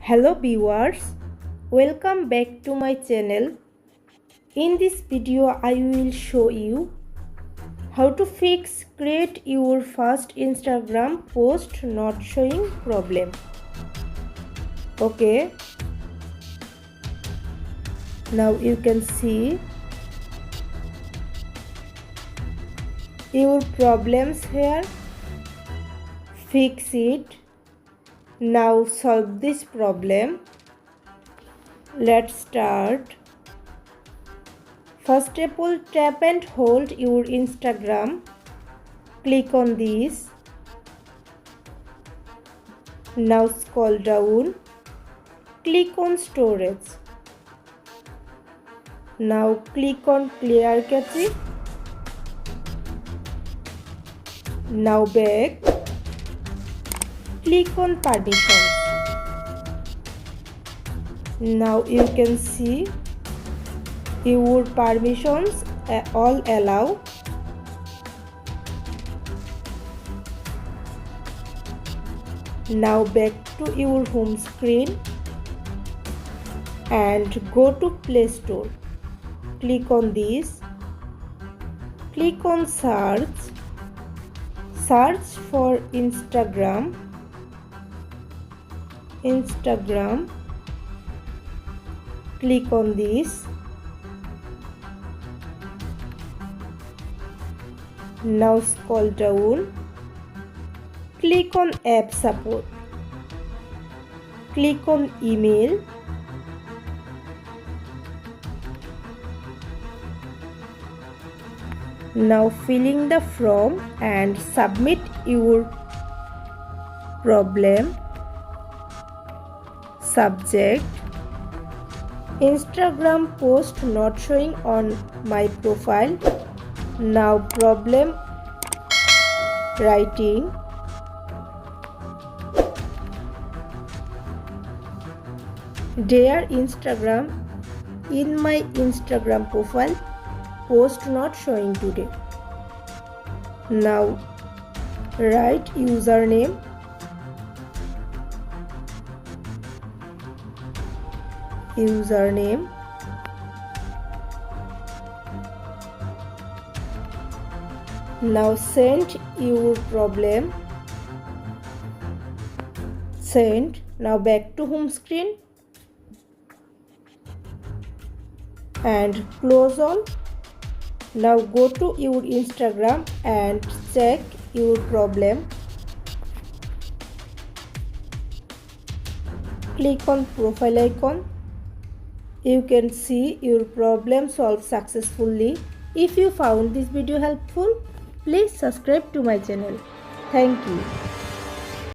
Hello viewers, welcome back to my channel. In this video I will show you how to create your first Instagram post not showing problem. Okay, now you can see your problems here. Fix it. Now solve this problem. Let's start. First of all, tap and hold your Instagram. Click on this. Now scroll down. Click on storage. Now click on clear cache. Now back. Click on permissions. Now you can see your permissions all allow. Now back to your home screen and go to Play Store. Click on this. Click on search. Search for Instagram. Click on this. Now scroll down. Click on app support. Click on email. Now filling the form and submit your problem. Subject: Instagram post not showing on my profile. Now problem writing: Dear Instagram, in my Instagram profile post not showing today. Now write username. Now send your problem. Send. Now back to home screen and close all. Now go to your Instagram and check your problem. Click on profile icon. You can see your problem solved successfully. If you found this video helpful, please subscribe to my channel. Thank you.